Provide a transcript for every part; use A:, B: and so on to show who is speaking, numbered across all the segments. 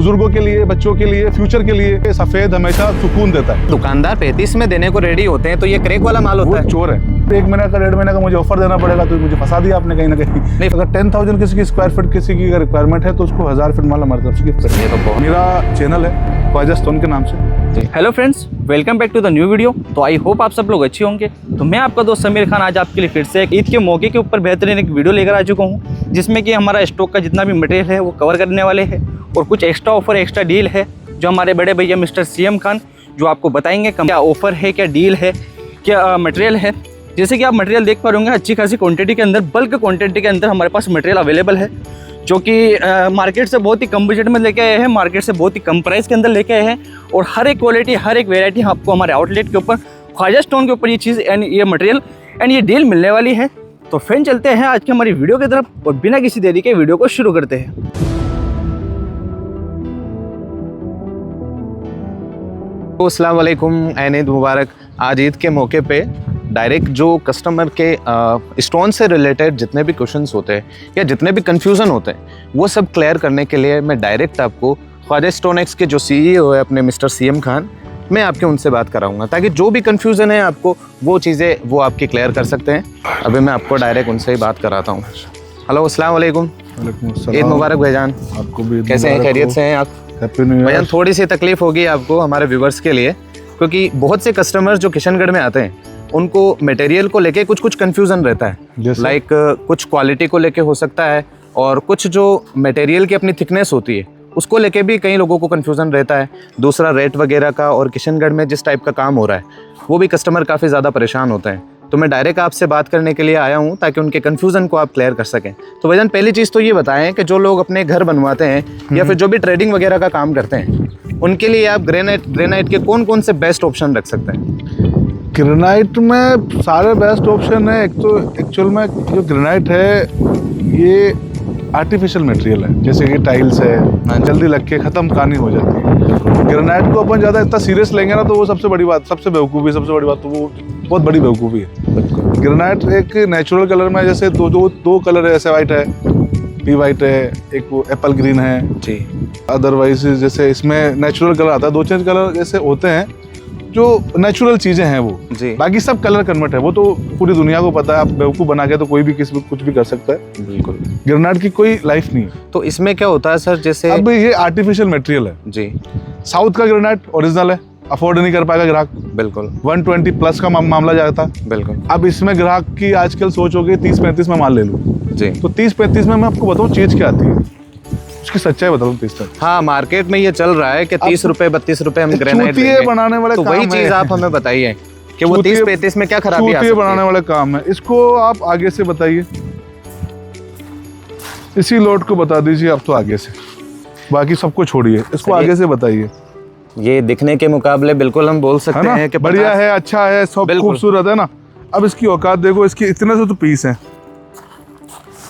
A: बुजुर्गों के लिए, बच्चों के लिए, फ्यूचर के लिए सफेद हमेशा सुकून देता है।
B: दुकानदार 35 में देने को रेडी होते हैं, तो ये क्रैक वाला माल होता
A: वो
B: है।
A: चोर है। 1 महीने का 1.5 महीने का मुझे ऑफर देना पड़ेगा, तो मुझे फंसा दिया आपने कहीं ना कहीं।
B: नहीं,
A: अगर 10,000 किसी की स्क्वायर फीट किसी की रिक्वायरमेंट है तो उसको 1000 फीट माल हमारी तरफ से गिफ्ट करिए।
B: तो बहुत
A: मेरा चैनल है ख्वाजा स्टोन के नाम से।
C: Hello friends, welcome back to the new video. तो आई होप आप सब लोग अच्छे होंगे। तो मैं आपका दोस्त समीर खान आज आपके लिए फिर से ईद के मौके के ऊपर बेहतरीन एक वीडियो लेकर आ चुका हूँ, जिसमें कि हमारा स्टॉक का जितना भी मटेरियल है वो कवर करने वाले हैं और कुछ एक्स्ट्रा ऑफर, एक्स्ट्रा डील है जो हमारे बड़े भैया मिस्टर सीएम खान जो आपको बताएंगे क्या ऑफर है, क्या डील है, क्या मटेरियल है। जैसे कि आप मटेरियल देख पा रहे होंगे, अच्छी खासी क्वांटिटी के अंदर, बल्क क्वांटिटी के अंदर हमारे पास मटेरियल अवेलेबल है, जो कि मार्केट से बहुत ही कम बजट में लेके आए हैं, मार्केट से बहुत ही कम प्राइस के अंदर लेके आए हैं। और हर एक क्वालिटी, हर एक वेराइटी आपको हमारे आउटलेट के ऊपर, ख्वाजा स्टोन के ऊपर ये चीज़ एंड ये मटेरियल एंड ये डील मिलने वाली है। तो फ्रेंड चलते हैं आज की हमारी वीडियो की तरफ और बिना किसी देरी के वीडियो को शुरू करते हैं।
B: अस्सलाम वालेकुम, ईद मुबारक। आज ईद के मौके पे डायरेक्ट जो कस्टमर के स्टोन से रिलेटेड जितने भी क्वेश्चंस होते हैं या जितने भी कंफ्यूजन होते हैं वो सब क्लियर करने के लिए मैं डायरेक्ट आपको ख्वाजा स्टोन एक्स के जो CEO है अपने मिस्टर सीएम खान, मैं आपके उनसे बात कराऊंगा ताकि जो भी कंफ्यूजन है आपको वो चीज़ें वो आपकी क्लियर कर सकते हैं। अभी मैं आपको डायरेक्ट उनसे ही बात कराता हूँ। हेलो, अस्सलाम वालेकुम। ईद मुबारक भाईजान।
A: आपको भी
B: कैसे हैं, खैरियत से हैं आप?
A: हैप्पी न्यू
B: भाईजान
A: ईयर।
B: थोड़ी सी तकलीफ होगी आपको हमारे व्यूवर्स के लिए, क्योंकि बहुत से कस्टमर्स जो किशनगढ़ में आते हैं उनको मटेरियल को लेके कुछ कंफ्यूजन रहता है। लाइक कुछ क्वालिटी को लेके हो सकता है और कुछ जो मटेरियल की अपनी थिकनेस होती है उसको लेके भी कई लोगों को कंफ्यूजन रहता है। दूसरा रेट वगैरह का, और किशनगढ़ में जिस टाइप का काम हो रहा है वो भी कस्टमर काफ़ी ज़्यादा परेशान होते हैं। तो मैं डायरेक्ट आपसे बात करने के लिए आया हूँ ताकि उनके कन्फ्यूज़न को आप क्लियर कर सकें। तो भाईजान पहली चीज़ तो ये बताएं कि जो लोग अपने घर बनवाते हैं या फिर जो भी ट्रेडिंग वगैरह का काम करते हैं उनके लिए आप ग्रेनाइट के कौन कौन से बेस्ट ऑप्शन रख सकते हैं?
A: ग्रेनाइट में सारे बेस्ट ऑप्शन है। एक तो एक्चुअल में जो ग्रेनाइट है ये आर्टिफिशियल मटेरियल है, जैसे कि टाइल्स है, जल्दी लग के ख़त्म कहानी हो जाती है। ग्रेनाइट को अपन ज़्यादा इतना सीरियस लेंगे ना तो वो सबसे बड़ी बात, सबसे बेवकूफ़ी, सबसे बड़ी बात तो वो बहुत बड़ी बेवकूफ़ी है। ग्रेनाइट एक नेचुरल कलर में, जैसे दो कलर है, ऐसे वाइट है, पी वाइट है, एक वो एप्पल ग्रीन है
B: जी।
A: अदरवाइज जैसे इसमें नेचुरल कलर आता है, 2-4 कलर जैसे होते हैं जो नेचुरल चीज़ें हैं वो
B: जी।
A: बाकी सब कलर कन्वर्ट है। वो तो पूरी दुनिया को पता है, आप बेवकूफ़ बना के तो कोई भी किसी कुछ भी कर सकता है।
B: बिल्कुल।
A: ग्रेनाइट की कोई लाइफ नहीं है।
B: तो इसमें क्या होता है सर, जैसे
A: अब ये आर्टिफिशियल मटेरियल है
B: जी।
A: साउथ का ग्रेनाइट ओरिजिनल है, अफोर्ड नहीं कर पाएगा ग्राहक।
B: बिल्कुल
A: 120 प्लस का मामला जाता है।
B: बिल्कुल।
A: अब इसमें ग्राहक की आजकल सोच हो गई 30-35 में माल ले लूँ,
B: जी।
A: तो 30-35 में मैं आपको बताऊँ चीज़ क्या आती है, उसकी सच्चाई बताऊँ। 30-35
B: हाँ, मार्केट में ये चल रहा है कि 30 रुपए 32 रुपए हम ग्रेनाइट
A: चूतिए बनाने वाले
B: तो
A: काम
B: वही चीज
A: है।
B: आप हमें बताइए कि वो 30-35 में क्या खराबी आ
A: चूतिए
B: सकती
A: बनाने
B: है?
A: वाले काम है। इसको आप आगे से बताइए, इसी लोड को बता दीजिए आप तो आगे से, बाकी सबको छोड़िए, इसको आगे से बताइए।
B: ये दिखने के मुकाबले बिल्कुल हम बोल सकते हैं कि
A: बढ़िया है, अच्छा है, सब खूबसूरत है ना। अब इसकी औकात देखो, इसकी इतने से तो पीस है,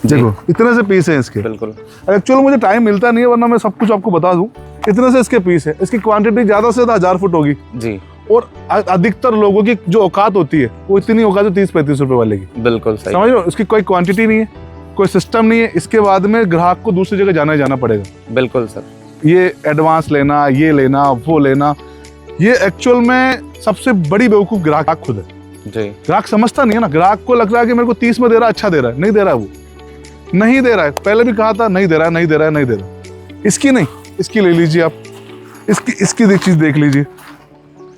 A: देखो इतने से पीस है इसके।
B: बिल्कुल।
A: एक्चुअली मुझे टाइम मिलता नहीं है, वरना मैं सब कुछ आपको बता दूं। इतने से इसके पीस है, इसकी क्वांटिटी ज्यादा से ज्यादा 1000 फुट होगी
B: जी।
A: और अधिकतर लोगों की जो औकात होती है वो इतनी औकात है 30-35 रुपए वाले की।
B: बिल्कुल सही।
A: समझ लो, इसकी कोई क्वांटिटी नहीं है, कोई सिस्टम नहीं है। इसके बाद में ग्राहक को दूसरी जगह जाना पड़ेगा।
B: बिल्कुल सर।
A: ये एडवांस लेना, ये लेना, वो लेना, ये एक्चुअल में सबसे बड़ी बेवकूफ ग्राहक खुद है
B: जी।
A: ग्राहक समझता नहीं है ना। ग्राहक को लग रहा है कि मेरे को 30 में दे रहा है, अच्छा दे रहा है। नहीं दे रहा है, वो नहीं दे रहा है। पहले भी कहा था नहीं दे रहा है, नहीं दे रहा है, नहीं दे रहा है। इसकी नहीं, इसकी ले लीजिए आप, इसकी चीज देख लीजिए,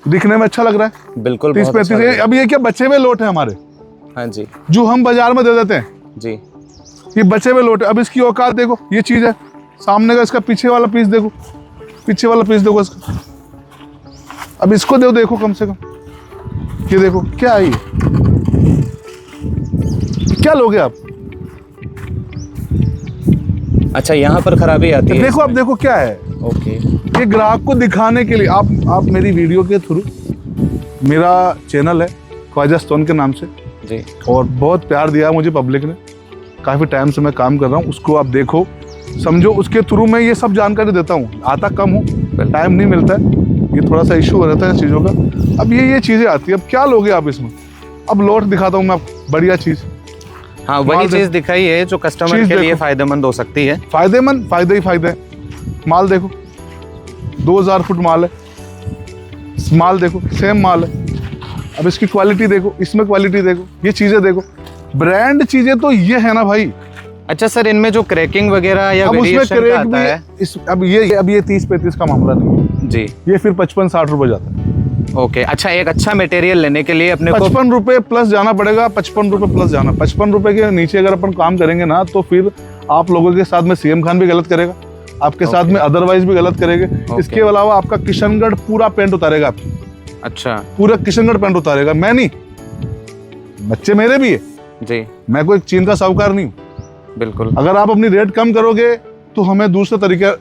A: दिखने में अच्छा लग रहा है।
B: बिल्कुल
A: 30-35। अब ये क्या बचे हुए लोट है हमारे,
B: हाँ जी,
A: जो हम बाजार में दे देते हैं
B: जी।
A: ये बचे हुए लोट है। अब इसकी औकात देखो, ये चीज है सामने का, इसका पीछे वाला पीस देखो, पीछे वाला पीस देखो इसका। अब इसको देखो कम से कम, ये देखो क्या है, ये क्या लोगे आप?
B: अच्छा, यहाँ पर खराबी आती है।
A: देखो अब देखो क्या है।
B: ओके।
A: ये ग्राहक को दिखाने के लिए आप मेरी वीडियो के थ्रू, मेरा चैनल है ख्वाजा स्टोन के नाम से
B: जी,
A: और बहुत प्यार दिया मुझे पब्लिक ने, काफ़ी टाइम से मैं काम कर रहा हूँ। उसको आप देखो, समझो, उसके थ्रू मैं ये सब जानकारी देता हूँ। आता कम हूँ, टाइम नहीं मिलता है, ये थोड़ा सा इशू रहता है चीज़ों का। अब ये चीज़ें आती है। अब क्या लोगे आप इसमें? अब लोट दिखाता हूँ मैं आपको, बढ़िया चीज़।
B: हाँ, वही चीज़ दिखाई है जो कस्टमर के लिए फायदेमंद हो सकती है।
A: फायदेमंद, फायदे ही फायदे। माल देखो, 2000 फुट माल है, माल देखो सेम माल है। अब इसकी क्वालिटी देखो, इसमें क्वालिटी देखो, ये चीजें देखो, ब्रांड चीजें तो ये है ना भाई।
B: अच्छा सर, इनमें जो क्रैकिंग वगैरह या
A: अब उसमें
B: वेरिएशन का
A: क्रेक
B: आता है
A: भी अब ये 30-35 का मामला नहीं है,
B: जी,
A: ये फिर 55-60 रुपए जाता है।
B: ओके। अच्छा, एक अच्छा मटेरियल लेने के लिए अपने को
A: 55 रुपए प्लस जाना पड़ेगा, 55 रुपए प्लस जाना। 55 रुपए के नीचे अगर अपन काम करेंगे ना तो फिर आप लोगों के साथ में सीएम खान भी गलत करेगा, आपके साथ में अदरवाइज भी गलत करेंगे। इसके अलावा आपका किशनगढ़ पूरा पेंट उतारेगा आप।
B: अच्छा
A: पूरा किशनगढ़ पेंट उतारेगा, मैं नहीं, बच्चे मेरे भी है
B: जी,
A: मैं कोई चीन का साहूकार नहीं हूँ।
B: बिल्कुल।
A: अगर आप अपनी रेट कम करोगे तो हमें दूसरे तरीके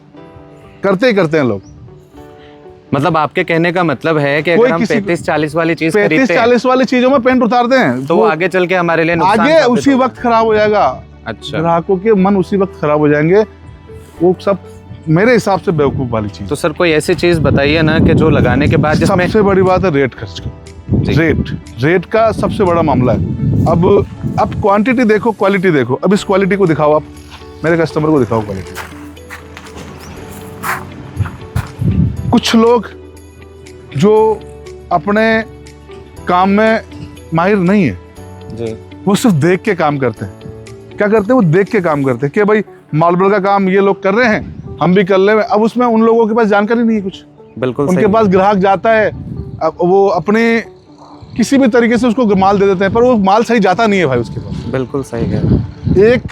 A: करते ही करते हैं लोग।
B: मतलब आपके कहने का मतलब है कि अगर हम 35-40 वाली चीज खरीदते हैं
A: 35-40 वाली चीजों में पेंट उतारते हैं
B: तो वो आगे चल के हमारे लिए नुकसान
A: आगे
B: साबित
A: उसी
B: होगा।
A: वक्त खराब हो जाएगा।
B: अच्छा,
A: ग्राहकों के मन उसी वक्त खराब हो जाएंगे, वो सब मेरे हिसाब से बेवकूफ वाली चीज।
B: तो सर कोई ऐसी चीज बताइए ना कि जो लगाने के बाद जिसमें
A: सबसे बड़ी बात है रेट खर्च का।
B: जी।
A: रेट का सबसे बड़ा मामला है। अब क्वांटिटी देखो, क्वालिटी देखो। अब इस क्वालिटी को दिखाओ, आप मेरे कस्टमर को दिखाओ क्वालिटी। कुछ लोग जो अपने काम में माहिर नहीं है
B: जी,
A: वो सिर्फ देख के काम करते हैं। क्या करते हैं? वो देख के काम करते हैं कि भाई मार्बल का काम ये लोग कर रहे हैं, हम भी कर ले। अब उसमें उन लोगों के पास जानकारी नहीं है कुछ।
B: बिल्कुल
A: उनके
B: सही।
A: पास ग्राहक जाता है, अब वो अपने किसी भी तरीके से उसको माल दे देते हैं, पर वो माल सही जाता नहीं है भाई उसके पास।
B: बिल्कुल सही कह रहे हैं।
A: एक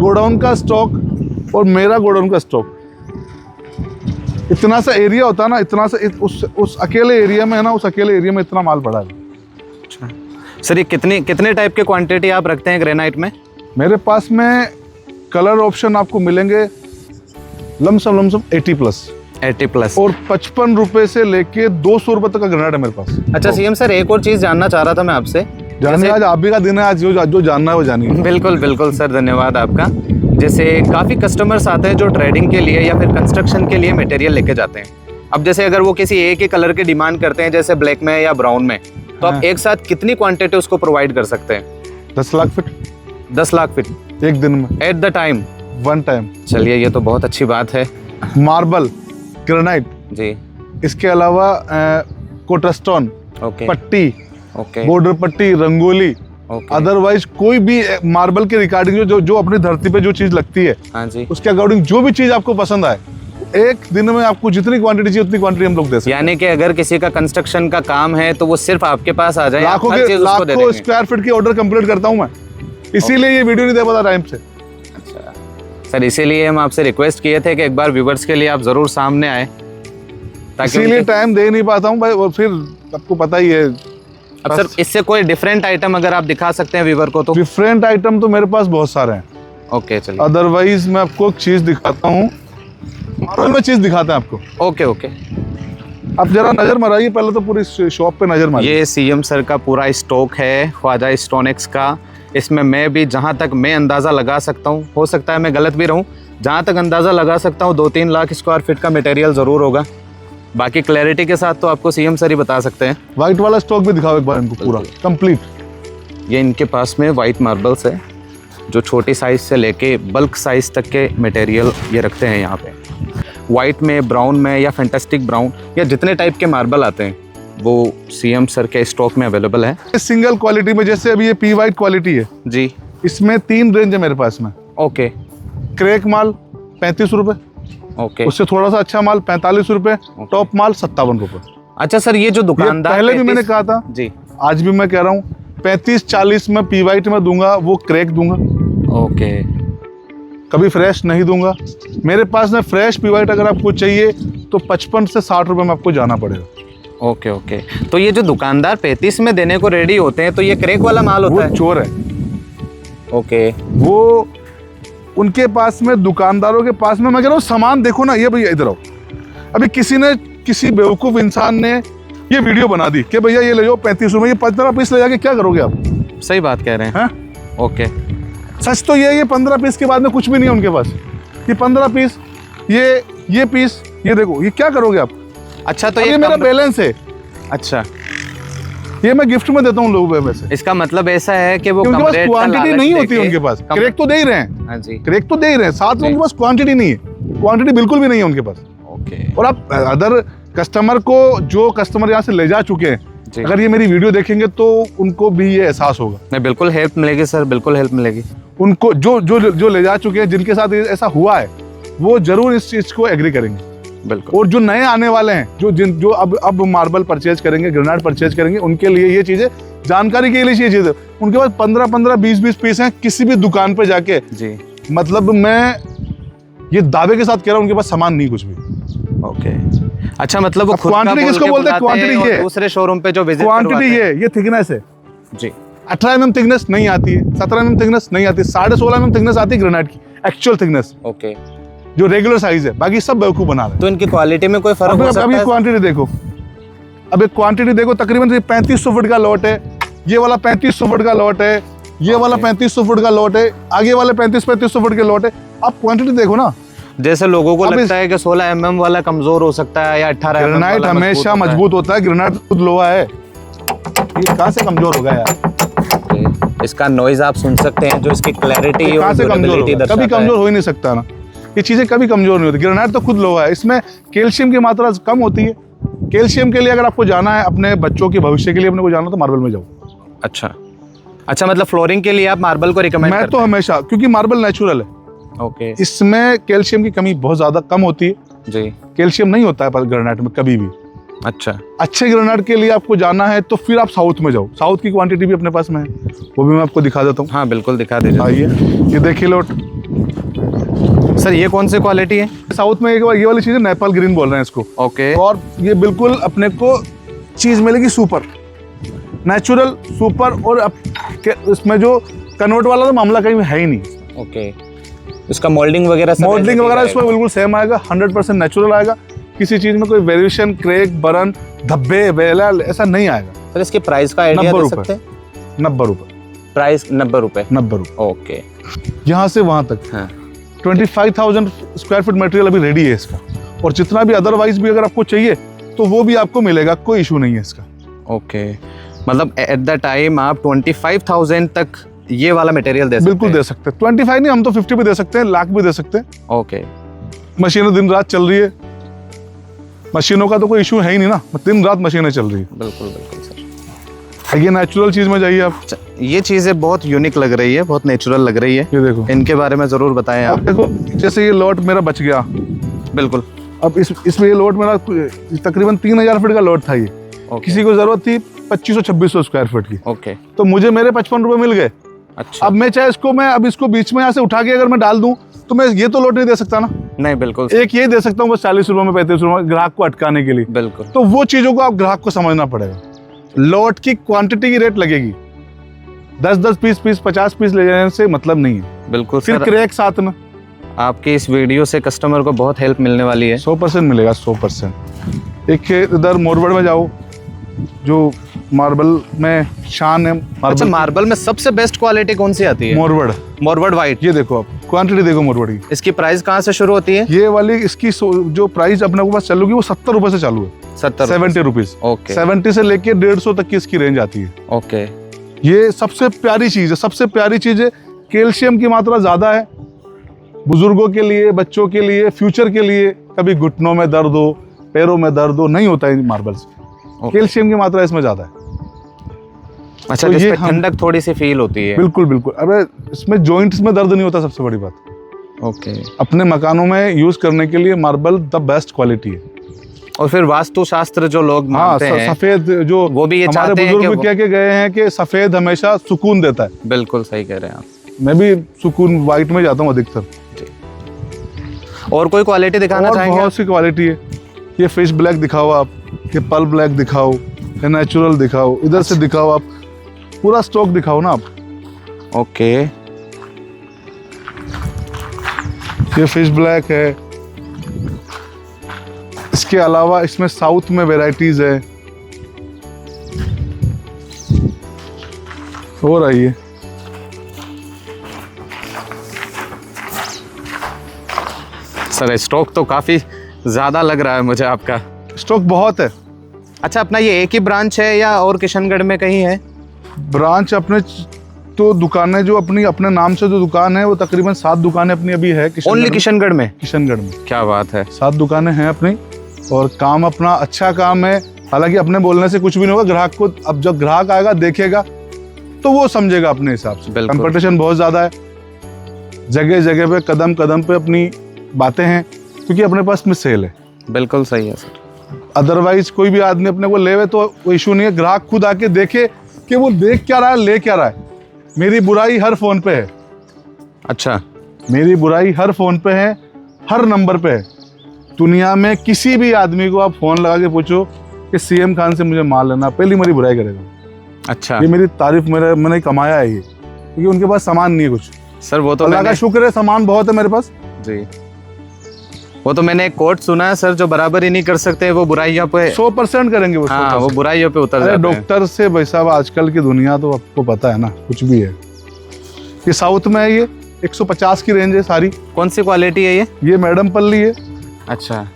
A: गोडाउन का स्टॉक और मेरा गोडाउन का स्टॉक, इतना सा एरिया होता है ना, इतना सा उस अकेले एरिया में है ना, उस अकेले एरिया में इतना माल पड़ा है।
B: अच्छा सर, ये कितने टाइप के क्वांटिटी आप रखते हैं ग्रेनाइट में?
A: मेरे पास में कलर ऑप्शन आपको मिलेंगे लमसम 80+, और 55 रुपए से लेके 200 रुपए तक का ग्रेनाइट है मेरे पास।
B: अच्छा सीएम सर, एक और चीज जानना चाह रहा था मैं आपसे।
A: जानिए, आज आप भी का दिन है, आज जो जानना है वो जानिए।
B: बिल्कुल बिल्कुल सर, धन्यवाद आपका। जैसे काफ़ी कस्टमर्स आते हैं जो ट्रेडिंग के लिए या फिर कंस्ट्रक्शन के लिए मटेरियल लेके जाते हैं। अब जैसे अगर वो किसी एक ही कलर की डिमांड करते हैं, जैसे ब्लैक में या ब्राउन में, तो आप एक साथ कितनी क्वांटिटी उसको प्रोवाइड कर सकते हैं?
A: 10 लाख फीट
B: 10 लाख फीट
A: एक दिन में,
B: at the time,
A: one time.
B: चलिए ये तो बहुत अच्छी बात है।
A: मार्बल, ग्रेनाइट,
B: जी,
A: इसके अलावा कोटस्टोन,
B: ओके
A: पट्टी,
B: ओके
A: बॉर्डर पट्टी, रंगोली,
B: ओके,
A: अदरवाइज कोई भी मार्बल के रिगार्डिंग जो अपनी धरती पे जो चीज लगती है
B: हाँ जी,
A: उसके अकॉर्डिंग जो भी चीज आपको पसंद आए, एक दिन में आपको जितनी क्वांटिटी चाहिए उतनी क्वांटिटी हम लोग दे सकते हैं।
B: यानी कि अगर किसी का कंस्ट्रक्शन का काम है तो वो सिर्फ आपके पास आ जाए, आप हर चीज उसको दे
A: लाखों
B: देंगे।
A: स्क्वायर फीट की ऑर्डर कंप्लीट करता हूं मैं, इसीलिए ये वीडियो नहीं दे पाता टाइम से।
B: अच्छा सर, इसीलिए हम आपसे रिक्वेस्ट किए थे कि एक बार व्यूवर्स के लिए आप जरूर सामने आए, ताकि
A: इसीलिए टाइम दे नहीं पाता हूं भाई, और फिर आपको पता ही है।
B: अब सर इससे कोई डिफरेंट आइटम अगर आप दिखा सकते हैं व्यूवर को तो।
A: डिफरेंट आइटम तो मेरे पास बहुत सारे हैं।
B: ओके चलिए,
A: अदरवाइज मैं आपको एक चीज दिखाता हूँ, मार्बल में चीज दिखाते हैं आपको।
B: Okay okay.
A: आप जरा नजर मारिए पहले तो पूरी शॉप पे नजर मारिए।
B: ये सीएम सर का पूरा स्टॉक है ख्वाजा स्टोनिक्स का। इसमें मैं भी जहाँ तक मैं अंदाज़ा लगा सकता हूँ, हो सकता है मैं गलत भी रहूँ, जहाँ तक अंदाज़ा लगा सकता हूँ 2-3 लाख स्क्वायर फीट का मटेरियल ज़रूर होगा। बाकी क्लैरिटी के साथ तो आपको सीएम सर ही बता सकते हैं।
A: व्हाइट वाला स्टॉक भी दिखाओ एक बार इनको पूरा कंप्लीट।
B: ये इनके पास में वाइट मार्बल्स है, जो छोटी साइज़ से लेके बल्क साइज़ तक के मटेरियल ये रखते हैं यहाँ पे। वाइट में, ब्राउन में या फैंटास्टिक ब्राउन या जितने टाइप के मार्बल आते हैं वो सीएम सर के स्टॉक में अवेलेबल है।
A: सिंगल क्वालिटी में, जैसे अभी ये पी वाइट क्वालिटी है
B: जी,
A: इसमें 3 रेंज है मेरे पास में।
B: ओके
A: क्रैक माल 35 रुपए,
B: ओके,
A: उससे थोड़ा सा अच्छा माल 45 रुपए, टॉप माल 57 रुपए।
B: अच्छा सर, ये जो
A: ये
B: दुकानदार
A: पहले भी मैंने कहा था,
B: जी,
A: आज भी मैं कह रहा हूँ 35-40 में पी वाइट में दूंगा, वो क्रैक दूंगा,
B: ओके,
A: कभी फ्रेश नहीं दूंगा। मेरे पास में फ्रेश पी वाइट अगर आपको चाहिए तो 55 से 60 रुपए में आपको जाना पड़ेगा।
B: Okay okay. तो ये जो दुकानदार 35 में देने को रेडी होते हैं तो ये क्रैक वाला माल होता
A: वो
B: है?
A: चोर है।
B: ओके,
A: वो उनके पास में, दुकानदारों के पास में, मैं कह रहा हूँ सामान देखो ना। ये भैया इधर आओ, अभी किसी बेवकूफ़ इंसान ने ये वीडियो बना दी कि भैया ये ले जाओ 35 रुपए, ये 15 पीस ले जाके क्या करोगे आप?
B: सही बात कह रहे हैं।
A: हैं?
B: ओके,
A: सच तो ये 15 पीस के बाद में कुछ भी नहीं है उनके पास। ये 15 पीस, ये पीस, ये देखो, ये क्या करोगे आप?
B: अच्छा तो
A: ये मेरा बैलेंस है,
B: अच्छा,
A: ये मैं गिफ्ट में देता हूँ लोगों में से।
B: इसका मतलब ऐसा है कि वो
A: उनके
B: कम
A: पास
B: रेट का
A: क्वांटिटी
B: लालच
A: नहीं होती
B: देके
A: उनके पास। क्रैक तो दे ही रहे हैं,
B: हाँ जी,
A: क्रैक तो दे ही रहे हैं, साथ में उनके पास क्वांटिटी नहीं है, क्वांटिटी बिल्कुल भी नहीं है उनके पास।
B: ओके।
A: और आप अदर कस्टमर को, जो कस्टमर यहाँ से ले जा चुके हैं,
B: जी।
A: अगर ये मेरी वीडियो देखेंगे तो उनको भी ये एहसास होगा।
B: नहीं, बिल्कुल हेल्प मिलेगी सर, बिल्कुल हेल्प मिलेगी।
A: उनको जो ले जा चुके हैं, जिनके साथ ऐसा हुआ है, वो जरूर इस चीज को एग्री करेंगे।
B: बिल्कुल।
A: और जो नए आने वाले हैं, जो अब मार्बल परचेज करेंगे, ग्रेनाइट परचेज करेंगे, उनके लिए ये चीजें जानकारी के लिए ये चीजें, उनके पास 15-15, 20-20 पीस हैं, किसी भी दुकान पे जाके,
B: जी।
A: मतलब मैं ये दावे के साथ कह रहा हूँ, उनके पास सामान नहीं कुछ भी।
B: ओके। अच्छा, मतलब वो खुद का
A: क्वांटिटी किसको बोलते हैं? क्वांटिटी
B: और
A: ये
B: दूसरे शोरूम पे जो विजिट
A: क्वांटिटी ये थिकनेस है।
B: जी।
A: 18 mm थिकनेस नहीं आती है, 17 mm थिकनेस नहीं आती, 16.5 mm थिकनेस आती है ग्रेनाइट की एक्चुअल थिकनेस,
B: ओके।
A: जो रेगुलर साइज है। बाकी सब बेवकूफ बना रहे हैं।
B: तो इनकी क्वालिटी में कोई फर्क हो सकता
A: अब ये
B: है?
A: क्वांटिटी देखो, अब एक क्वांटिटी देखो, तकरीबन 3500 फुट का लॉट है, ये वाला 3500 फुट का लॉट है, ये वाला 3500 फुट का लॉट है, आगे वाले 3500 फुट के लॉट है। आप क्वांटिटी देखो ना।
B: जैसे लोगों को
A: अब
B: लगता है कि 16 mm वाला कमजोर हो सकता है या 18 mm
A: ग्रेनाइट
B: वाला
A: हमेशा मजबूत होता है, ग्रेनाइट खुद लोहा है, ये कहाँ से कमजोर होगा यार?
B: इसका नॉइज आप सुन सकते हैं, जो इसकी क्लैरिटी और
A: कहाँ से कमजोर
B: ड्यूरेबिलिटी
A: होगा? कभी
B: दर्शाता है।
A: कमजोर हो ही नहीं सकता ना, ये चीजें कभी कमजोर नहीं होती। ग्रेनाइट तो खुद लोहा है, इसमें कैल्शियम की मात्रा कम होती है। कैल्शियम के लिए अगर आपको जाना है, अपने बच्चों के भविष्य के लिए अपने को जाना, तो मार्बल में जाओ।
B: अच्छा, मतलब फ्लोरिंग के लिए आप मार्बल को रिकमेंड
A: मैं
B: करते
A: तो हमेशा, क्योंकि मार्बल नेचुरल है,
B: हैं? ओके।
A: इसमें कैल्शियम की कमी बहुत ज्यादा कम होती है।
B: जी।
A: कैल्शियम नहीं होता है पर ग्रेनाइट में कभी भी।
B: अच्छा।
A: अच्छे ग्रेनाइट के लिए आपको जाना है तो फिर आप साउथ में जाओ। साउथ की क्वांटिटी भी अपने पास में है, वो भी मैं आपको दिखा देता हूँ।
B: हाँ बिल्कुल, दिखा दीजिए।
A: आइए, ये देखिए लोट।
B: सर ये कौन सी क्वालिटी है?
A: साउथ में ये वाली चीज़ है, नेपाल ग्रीन बोल रहे हैं इसको।
B: ओके।
A: और ये बिल्कुल अपने को चीज़ मिलेगी सुपर, नेचुरल सुपर। और इसमें जो कन्वर्ट वाला तो मामला कहीं है ही नहीं।
B: ओके। इसका मोल्डिंग वगैरह
A: इसमें बिल्कुल सेम आएगा, 100% नेचुरल आएगा। किसी चीज़ में कोई वेरिएशन, क्रैक, बर्न, धब्बे, वेला ऐसा नहीं आएगा।
B: सर इसके प्राइस का आइडिया दे सकते हैं?
A: 90 रुपये।
B: प्राइस 90 रुपये?
A: 90 रुपये।
B: ओके।
A: यहाँ से वहाँ तक।
B: हाँ।
A: 25,000 स्क्वायर फीट मटेरियल अभी रेडी है इसका, और जितना भी अदरवाइज भी अगर आपको चाहिए तो वो भी आपको मिलेगा, कोई इशू नहीं है इसका।
B: ओके, मतलब एट द टाइम आप 25,000 तक ये वाला मटेरियल दे सकते हैं?
A: बिल्कुल दे सकते हैं। 25 नहीं, हम तो 50 भी दे सकते हैं, लाख भी दे सकते हैं।
B: ओके।
A: मशीनें दिन रात चल रही है, मशीनों का तो कोई इशू है ही नहीं ना, दिन रात मशीनें चल रही है।
B: बिल्कुल बिल्कुल सर।
A: ये नेचुरल चीज में जाइए आप।
B: ये चीजें बहुत यूनिक लग रही है, बहुत नेचुरल लग रही है।
A: ये देखो,
B: इनके बारे में जरूर बताएं आप।
A: देखो, जैसे ये लॉट मेरा बच गया।
B: बिल्कुल।
A: अब इसमें ये लॉट मेरा तकरीबन 3000 फीट का लॉट था। ये किसी को जरूरत थी 2500-2600 स्क्वायर फीट की।
B: ओके।
A: तो मुझे मेरे 55 रुपए मिल गए।
B: अच्छा।
A: अब मैं चाहे इसको बीच में यहाँ से उठा के अगर मैं डाल दूं तो मैं ये तो लॉट नहीं दे सकता ना।
B: नहीं बिल्कुल।
A: एक ये दे सकता हूँ बस 40 रुपए में, 35 रुपए में, ग्राहक को अटकाने के लिए।
B: बिल्कुल।
A: तो वो चीजों को आप ग्राहक को समझना पड़ेगा। लॉट की क्वांटिटी की रेट लगेगी, 10-10 पीस 50 पीस ले जाने से मतलब नहीं है।
B: बिल्कुल।
A: फिर क्रैक साथ में।
B: आपकी इस वीडियो से कस्टमर को बहुत हेल्प मिलने वाली है।
A: 100% मिलेगा, 100%। एक इधर मोरबड़ में जाओ, जो मार्बल में शान है।
B: अच्छा, मार्बल में सबसे बेस्ट क्वालिटी कौन सी आती है? मोरबड़ व्हाइट।
A: ये देखो, आप क्वांटिटी देखो मोरबड़ की।
B: इसकी प्राइस कहाँ से शुरू होती है?
A: ये वाली इसकी जो प्राइस अपने को पास चालू वो 70 रुपए से चालू है। 70 रुपीज।
B: ओके।
A: 70 से लेके 150 तक की इसकी रेंज आती है।
B: ओके।
A: ये सबसे प्यारी चीज है, सबसे प्यारी चीज है। कैल्शियम की मात्रा ज्यादा है, बुजुर्गों के लिए, बच्चों के लिए, फ्यूचर के लिए। कभी घुटनों में दर्द हो, पैरों में दर्द हो, नहीं होता है मार्बल से। कैल्शियम की मात्रा इसमें ज्यादा है।
B: अच्छा,
A: तो
B: ये ठंडक थोड़ी सी फील होती है।
A: बिल्कुल बिल्कुल। अबे इसमें जॉइंट्स में दर्द नहीं होता, सबसे बड़ी बात।
B: ओके।
A: अपने मकानों में यूज करने के लिए मार्बल द बेस्ट क्वालिटी है।
B: और फिर वास्तु शास्त्र जो लोग मानते हैं,
A: सफेद, जो
B: वो भी ये
A: हमारे
B: चाहते हैं
A: बुजुर्ग
B: कि
A: कह के गए हैं कि सफेद हमेशा सुकून देता है।
B: बिल्कुल सही कह रहे हैं आप।
A: मैं भी सुकून व्हाइट में जाता हूँ अधिकतर।
B: और कोई क्वालिटी दिखाना चाहेंगे?
A: बहुत सी क्वालिटी है। ये फिश ब्लैक दिखाओ आप, ये पल ब्लैक दिखाओ, ये नेचुरल दिखाओ, इधर से दिखाओ आप, पूरा स्टॉक दिखाओ ना आप।
B: ओके।
A: ये फिश ब्लैक है। इसके अलावा इसमें साउथ में वैरायटीज है। और आइए,
B: सर स्टॉक तो काफी ज्यादा लग रहा है मुझे आपका।
A: स्टॉक बहुत है। अच्छा,
B: अपना ये एक ही ब्रांच है या और किशनगढ़ में कहीं है?
A: ब्रांच अपने तो दुकानें जो अपनी अपने नाम से जो दुकान है वो तकरीबन 7 दुकानें अपनी अभी है
B: ओनली किशनगढ़ में?
A: किशनगढ़ में।
B: क्या बात है।
A: 7 दुकानें हैं अपनी और काम अपना अच्छा काम है। हालांकि अपने बोलने से कुछ भी नहीं होगा, ग्राहक को अब जब ग्राहक आएगा देखेगा तो वो समझेगा अपने हिसाब से। कंपटीशन बहुत ज़्यादा है, जगह जगह पे कदम कदम पे अपनी बातें हैं, क्योंकि अपने पास में सेल है।
B: बिल्कुल सही है सर।
A: अदरवाइज कोई भी आदमी अपने को लेवे तो वो इशू नहीं है, ग्राहक खुद आके देखे कि वो देख क्या रहा है, ले क्या रहा है। मेरी बुराई हर फोन पे है।
B: अच्छा,
A: मेरी बुराई हर फोन पे है, हर नंबर पे है। दुनिया में किसी भी आदमी को आप फोन लगा के पूछो कि सीएम खान से मुझे माल लेना, पहली मेरी बुराई करेगा।
B: अच्छा,
A: ये मेरी तारीफ मैंने कमाया है ये, क्योंकि उनके पास सामान नहीं है कुछ।
B: सर वो तो
A: अल्लाह का शुक्र है, सामान बहुत है मेरे पास
B: जी। वो तो मैंने एक कोट सुना है सर, जो बराबर ही नहीं कर सकते वो बुराइयों पे
A: 100% करेंगे वो।
B: हाँ, वो बुराइयों पे उतर
A: अरे
B: जाते हैं।
A: डॉक्टर से भाई साहब, आजकल की दुनिया तो आपको पता है ना, कुछ भी है। ये साउथ में है, ये 150 की रेंज है सारी।
B: कौन सी क्वालिटी है ये?
A: ये मैडम पल्ली है।
B: अच्छा,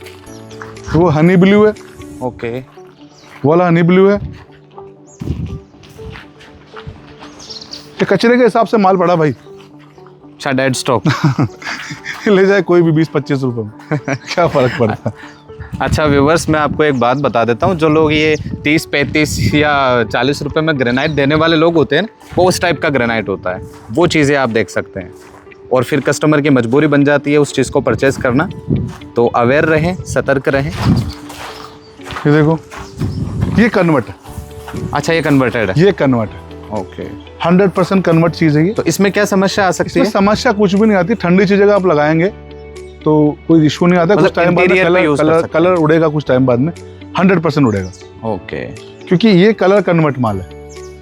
A: वो हनी ब्लू है,
B: ओके।
A: वाला हनी ब्लू है। ये कचरे के हिसाब से माल पड़ा भाई।
B: अच्छा, डेड स्टॉक।
A: ले जाए कोई भी 20-25 रुपए में क्या फर्क पड़ता है।
B: अच्छा व्यूवर्स, मैं आपको एक बात बता देता हूँ, जो लोग ये 30-35 या 40 रुपए में ग्रेनाइट देने वाले लोग होते हैं ना, वो उस टाइप का ग्रेनाइट होता है। वो चीज़ें आप देख सकते हैं, और फिर कस्टमर की मजबूरी बन जाती है उस चीज़ को परचेज करना। तो अवेयर रहें, सतर्क रहें।
A: ये देखो, ये कन्वर्ट है।
B: अच्छा, ये कन्वर्टेड है?
A: ये कन्वर्ट है,
B: ओके।
A: 100% कन्वर्ट चीज़ है ये।
B: तो इसमें क्या समस्या आ सकती है?
A: इसमें समस्या कुछ भी नहीं आती। ठंडी चीज़ अगर आप लगाएंगे तो कोई इशू नहीं आता।
B: मतलब
A: कुछ टाइम बाद
B: interior पे use कर सकते हैं।
A: कलर उड़ेगा, कुछ टाइम बाद में 100% उड़ेगा।
B: ओके,
A: क्योंकि ये कलर कन्वर्ट माल है।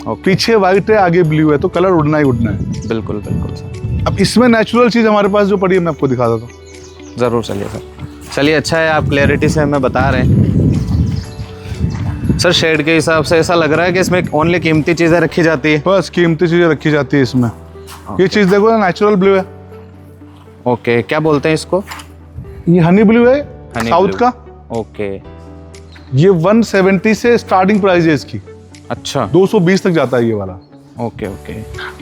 B: ओके।
A: पीछे व्हाइट है, आगे ब्लू है, तो कलर उड़ना ही उड़ना है।
B: बिल्कुल बिल्कुल सर।
A: अब इसमें नेचुरल चीज़ हमारे पास जो पड़ी है, मैं आपको दिखा देता हूँ।
B: ज़रूर, चलिए सर। चलिए, अच्छा है आप क्लैरिटी से हमें बता रहे हैं। सर शेड के हिसाब से ऐसा लग रहा है कि इसमें ओनली कीमती चीज़ें रखी जाती है।
A: बस कीमती चीज़ें रखी जाती है इसमें। ये चीज़ देखो ना, नेचुरल ब्लू है।
B: ओके, क्या बोलते हैं इसको?
A: ये हनी ब्लू है,
B: हनी
A: साउथ
B: ब्लू।
A: का।
B: ओके,
A: ये 170 से स्टार्टिंग प्राइस है इसकी।
B: अच्छा,
A: 220 तक जाता है ये वाला।
B: ओके ओके,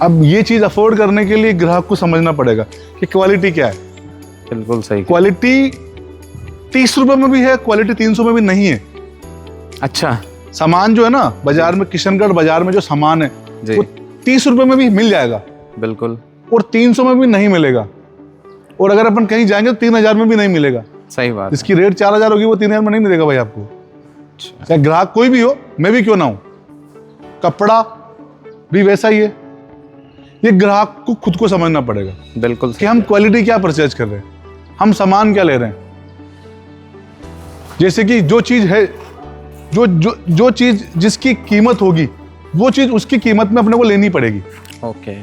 A: अब ये चीज़ अफोर्ड करने के लिए ग्राहक को समझना पड़ेगा कि क्वालिटी क्या है।
B: बिल्कुल सही।
A: क्वालिटी 30 रुपए में भी है, क्वालिटी 300 में भी नहीं है।
B: अच्छा,
A: सामान जो है ना बाजार में, किशनगढ़ बाजार में जो सामान है
B: जी।
A: वो 30 रुपए में भी मिल जाएगा,
B: बिल्कुल,
A: और 300 में भी नहीं मिलेगा। और अगर अपन कहीं जाएंगे तो 3000 में भी नहीं मिलेगा।
B: सही बात।
A: इसकी रेट 4000 होगी, वो 3000 में नहीं मिलेगा भाई आपको। चाहे ग्राहक कोई भी हो, मैं भी क्यों ना हूं, कपड़ा भी वैसा ही है। ये ग्राहक को खुद को समझना पड़ेगा
B: बिल्कुल
A: कि हम क्वालिटी क्या परचेज कर रहे हैं, हम सामान क्या ले रहे हैं। जैसे कि जो चीज है, जो चीज जिसकी कीमत होगी, वो चीज उसकी कीमत में अपने को लेनी पड़ेगी।
B: ओके।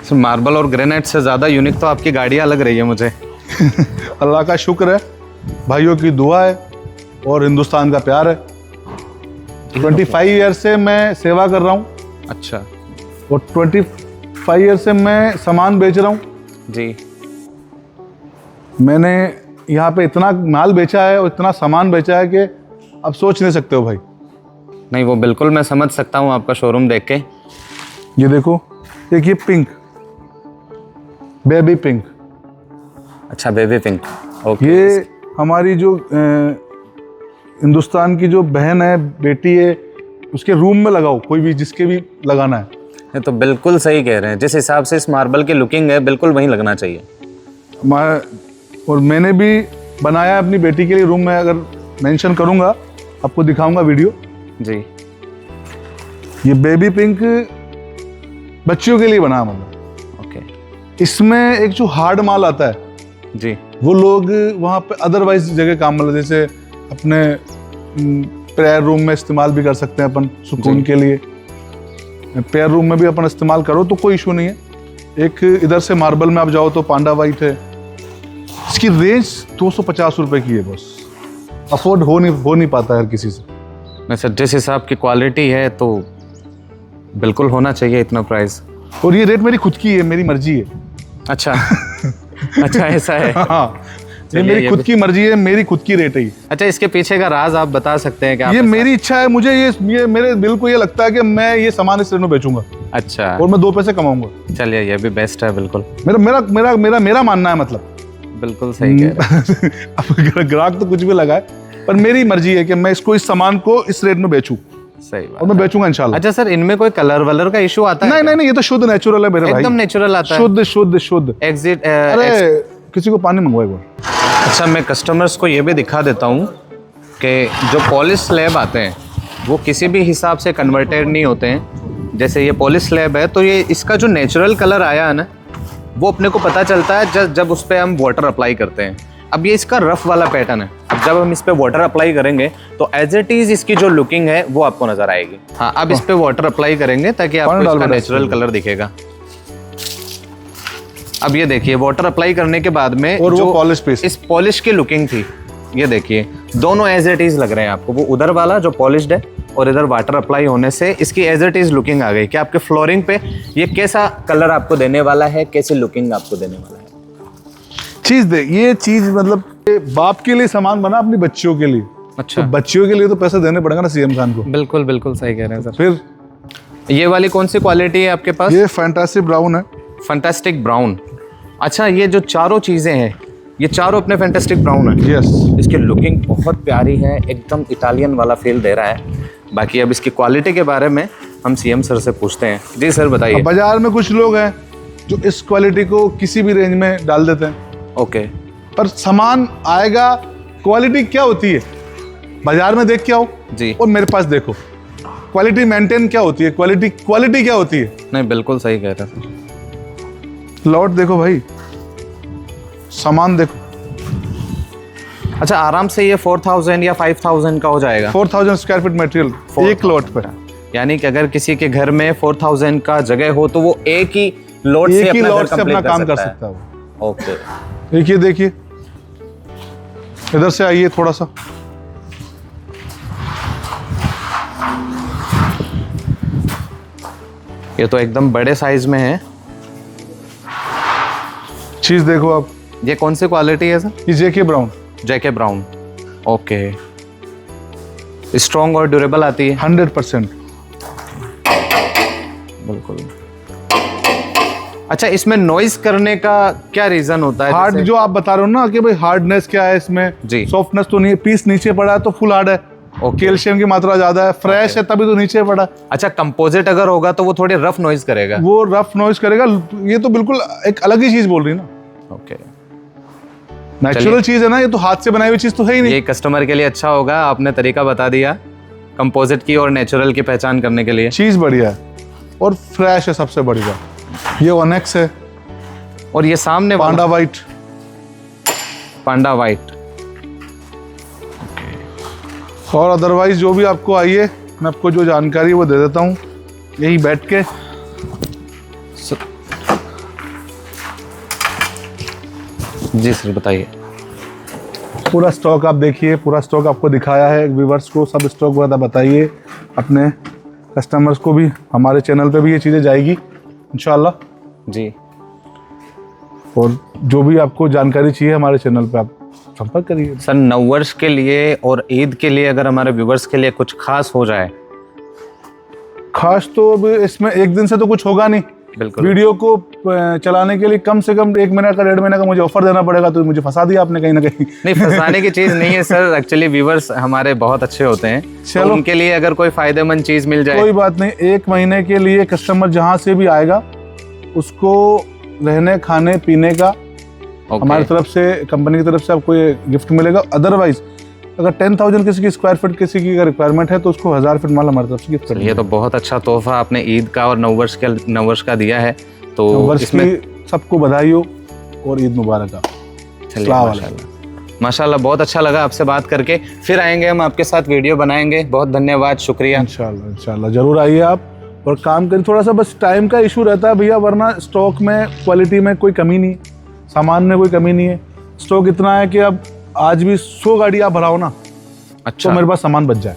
B: सर मार्बल और ग्रेनाइट से ज़्यादा यूनिक तो आपकी गाड़ियाँ लग रही है मुझे।
A: अल्लाह का शुक्र है, भाइयों की दुआ है और हिंदुस्तान का प्यार है। 25 ईयर से मैं सेवा कर रहा हूँ।
B: अच्छा,
A: और 25 ईयर से मैं सामान बेच रहा हूँ।
B: जी।
A: मैंने यहाँ पे इतना माल बेचा है और इतना सामान बेचा है कि आप सोच नहीं सकते हो भाई।
B: नहीं, वो बिल्कुल मैं समझ सकता हूँ आपका शोरूम देख के।
A: ये देखो, एक ये पिंक, बेबी पिंक।
B: अच्छा, बेबी पिंक। ओके।
A: ये हमारी जो हिंदुस्तान की जो बहन है, बेटी है, उसके रूम में लगाओ, कोई भी जिसके भी लगाना है।
B: ये तो बिल्कुल सही कह रहे हैं, जिस हिसाब से इस मार्बल की लुकिंग है बिल्कुल वही लगना चाहिए।
A: और मैंने भी बनाया है अपनी बेटी के लिए रूम में, अगर मेंशन करूँगा आपको दिखाऊंगा वीडियो।
B: जी।
A: ये बेबी पिंक बच्चियों के लिए बना, मतलब
B: ओके।
A: इसमें एक जो हार्ड माल आता है,
B: जी।
A: वो लोग वहाँ पे अदरवाइज जगह काम, मतलब जैसे अपने प्रेयर रूम में इस्तेमाल भी कर सकते हैं अपन, सुकून के लिए। प्रेयर रूम में भी अपन इस्तेमाल करो तो कोई इशू नहीं है। एक इधर से मार्बल में आप जाओ तो पांडा वाइट है, इसकी रेंज 250 रुपए की है। बस अफोर्ड हो नहीं पाता है हर किसी से।
B: नहीं सर, जिस हिसाब की क्वालिटी है तो बिल्कुल होना चाहिए इतना प्राइस।
A: और ये रेट मेरी खुद की है, मेरी मर्जी है।
B: अच्छा। अच्छा, ऐसा है।
A: हाँ, ये
B: चलिए,
A: मेरी खुद की मर्जी है, मेरी खुद की रेट है ये।
B: अच्छा, इसके पीछे का राज आप बता सकते हैं क्या?
A: ये मेरी इच्छा है, मुझे ये मेरे दिल को ये लगता है कि मैं ये सामान इस रेट में बेचूंगा।
B: अच्छा,
A: और मैं 2 पैसे कमाऊंगा।
B: चलिए ये भी बेस्ट है, बिल्कुल
A: मेरा मेरा मेरा मेरा मेरा मानना है, मतलब
B: बिल्कुल सही कह रहे हैं।
A: अब ग्राहक तो कुछ भी लगाए, पर मेरी मर्जी है कि मैं इसको, इस सामान को इस रेट में बेचूं,
B: सही बात
A: और मैं बेचूंगा इंशाल्लाह।
B: अच्छा सर, इनमें कोई कलर वलर का इशू आता है?
A: नहीं नहीं नहीं, ये तो शुद्ध नेचुरल है मेरे भाई,
B: एकदम नेचुरल आता है,
A: शुद्ध शुद्ध शुद्ध।
B: एग्जिट।
A: अरे किसी को पानी मंगवा एक बार।
B: अच्छा, मैं कस्टमर्स को ये भी दिखा देता हूँ कि जो पॉलिश स्लैब आते हैं वो किसी भी हिसाब से कन्वर्टेड नहीं होते हैं। जैसे ये पॉलिश स्लैब है, तो ये इसका जो नेचुरल कलर आया है ना, वो अपने को पता चलता है जब उस पर हम वाटर अप्लाई करते हैं। अब ये इसका रफ वाला पैटर्न है, अब जब हम इस पे वाटर अप्लाई करेंगे तो एज इट इज इसकी जो लुकिंग है वो आपको नजर आएगी। हाँ, अब इस पे वाटर अप्लाई करेंगे ताकि आपको इसका नेचुरल कलर दिखेगा। अब ये देखिए, वाटर अप्लाई करने के बाद में
A: और
B: जो
A: वो पॉलिश पीस,
B: इस पॉलिश की लुकिंग थी, ये देखिए दोनों एज इट इज लग रहे हैं आपको। वो उधर वाला जो पॉलिश्ड है और इधर वाटर अप्लाई होने से इसकी एज इट इज लुकिंग आ गई कि आपके फ्लोरिंग पे ये कैसा कलर आपको देने वाला है, कैसी लुकिंग आपको देने वाला है।
A: चीज दे, ये चीज मतलब बाप के लिए सामान बना अपनी बच्चियों के लिए।
B: अच्छा,
A: तो बच्चियों के लिए तो पैसे देने पड़ेगा ना सीएम खान को।
B: बिल्कुल बिल्कुल सही कह रहे हैं सर।
A: फिर
B: ये वाली कौन सी क्वालिटी है आपके पास?
A: ये फैंटास्टिक ब्राउन है।
B: Fantastic brown. अच्छा, ये जो चारों चीज़ें हैं ये चारों अपने फैंटास्टिक ब्राउन है।
A: यस,
B: इसकी लुकिंग बहुत प्यारी है, एकदम इटालियन वाला फील दे रहा है। बाकी अब इसकी क्वालिटी के बारे में हम सीएम सर से पूछते हैं। जी सर बताइए।
A: बाजार में कुछ लोग हैं जो इस क्वालिटी को किसी भी रेंज में डाल देते हैं।
B: ओके,
A: पर सामान आएगा, क्वालिटी क्या होती है बाजार में देख के आओ
B: जी,
A: और मेरे पास देखो, क्वालिटी मेंटेन क्या होती है, क्वालिटी क्या होती है।
B: नहीं बिल्कुल सही कह रहे हैं।
A: लॉट देखो भाई, सामान देखो।
B: अच्छा, आराम से ये 4000 या 5000 का हो जाएगा।
A: 4000 स्क्वायर फीट मटेरियल एक लॉट पर।
B: यानी कि अगर किसी के घर में 4000 का जगह हो तो वो एक ही लॉट से
A: अपना काम कर सकता है।
B: ओके,
A: देखिए देखिए, इधर से आइए थोड़ा सा।
B: ये तो एकदम बड़े साइज में है।
A: चीज देखो आप।
B: ये कौन सी क्वालिटी है सर?
A: ये जेके ब्राउन।
B: जेके ब्राउन, ओके। स्ट्रॉन्ग और ड्यूरेबल आती है
A: 100%।
B: बिल्कुल। अच्छा, इसमें नॉइज करने का क्या रीजन होता है?
A: हार्ड जो आप बता रहे हो ना कि भाई हार्डनेस क्या है इसमें,
B: जी,
A: सॉफ्टनेस तो नहीं है। पीस नीचे पड़ा है तो फुल हार्ड है, कैल्शियम की मात्रा ज्यादा है, फ्रेश है तभी तो नीचे पड़ा।
B: अच्छा, कंपोजिट अगर होगा तो वो थोड़ी रफ नॉइज करेगा।
A: वो रफ नॉइज करेगा। ये तो बिल्कुल एक अलग ही चीज बोल रही ना।
B: ओके,
A: नेचुरल चीज है ना, ये तो हाथ से बनाई हुई चीज तो है ही नहीं।
B: ये कस्टमर के लिए अच्छा होगा, आपने तरीका बता दिया कंपोजिट की और नेचुरल की पहचान करने के लिए।
A: चीज बढ़िया है और फ्रेश है, सबसे बढ़िया। ये ओनेक्स है
B: और ये सामने
A: पांडा वाइट।
B: पांडा वाइट।
A: और अदरवाइज जो भी आपको आइए, मैं आपको जो जानकारी वो दे देता हूँ यही बैठ के।
B: जी सर बताइए।
A: पूरा स्टॉक आप देखिए, पूरा स्टॉक आपको दिखाया है व्यूवर्स को, सब स्टॉक वगैरह बताइए अपने कस्टमर्स को भी। हमारे चैनल पे भी ये चीज़ें जाएगी इंशाल्लाह
B: जी।
A: और जो भी आपको जानकारी चाहिए हमारे चैनल पे आप संपर्क करिए।
B: सर, नववर्ष के लिए और ईद के लिए अगर हमारे व्यूवर्स के लिए कुछ खास हो जाए?
A: खास तो अब इसमें एक दिन से तो कुछ होगा नहीं।
B: बिल्कुल।
A: वीडियो को चलाने के लिए कम से कम 1 महीना का 1.5 महीना का मुझे ऑफर देना पड़ेगा, तो मुझे फंसा दिया आपने कहीं ना कहीं।
B: नहीं, फंसाने की चीज नहीं है सर, एक्चुअली व्यूवर्स हमारे बहुत अच्छे होते हैं, तो उनके लिए अगर कोई फायदेमंद चीज मिल जाए।
A: कोई बात नहीं, 1 महीने के लिए कस्टमर जहां से भी आएगा उसको रहने खाने पीने का हमारी तरफ से, कंपनी की तरफ से आपको ये गिफ्ट मिलेगा। अदरवाइज अगर 10,000 किसी की स्क्वायर फीट किसी की रिक्वायरमेंट है तो उसको 1000 फीट माल हमारी तरफ से गिफ्ट
B: ये तो बहुत अच्छा तोहफा आपने ईद का और नववर्ष का दिया है। तो
A: वर्ष
B: इसमें
A: की सबको बधाई हो और ईद मुबारक हो।
B: माशाल्लाह, बहुत अच्छा लगा आपसे बात करके। फिर आएंगे हम आपके साथ, वीडियो बनाएंगे। बहुत धन्यवाद, शुक्रिया।
A: इंशाल्लाह जरूर आइए आप और काम करें। थोड़ा सा बस टाइम का इशू रहता है भैया, वरना स्टॉक में क्वालिटी में कोई कमी नहीं है, सामान में कोई कमी नहीं है। स्टॉक इतना है कि अब आज भी 100 गाड़ी आप भराओ ना,
B: अच्छा,
A: तो मेरे पास सामान बच जाए।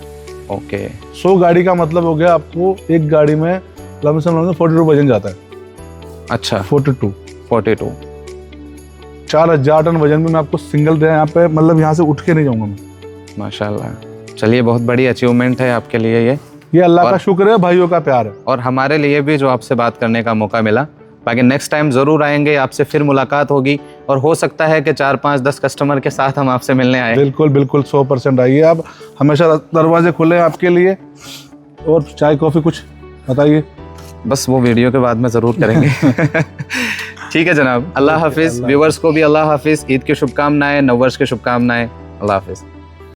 B: ओके।
A: 100 गाड़ी का मतलब हो गया आपको एक गाड़ी में लमसम 42 वजन जाता है।
B: अच्छा,
A: 42 4000 टन वजन में मैं आपको सिंगल दे यहाँ पे, मतलब यहाँ से उठ के नहीं जाऊंगा मैं।
B: माशाल्लाह, चलिए बहुत बड़ी अचीवमेंट है आपके लिए ये।
A: ये अल्लाह का
B: और-
A: शुक्र है, भाइयों का प्यार है।
B: और हमारे लिए भी जो आपसे बात करने का मौका मिला। बाकी नेक्स्ट टाइम ज़रूर आएंगे, आपसे फिर मुलाकात होगी और हो सकता है कि 4, 5, 10 कस्टमर के साथ हम आपसे मिलने आए।
A: बिल्कुल बिल्कुल 100% आइए आप, हमेशा दरवाजे खुले हैं आपके लिए। और चाय कॉफ़ी कुछ बताइए।
B: बस वो वीडियो के बाद में ज़रूर करेंगे। ठीक है जनाब, अल्लाह हाफिज़। व्यूवर्स को भी अल्लाह हाफिज़, ईद की शुभकामनाएं, नववर्ष की शुभकामनाएं। अल्लाह हाफिज़।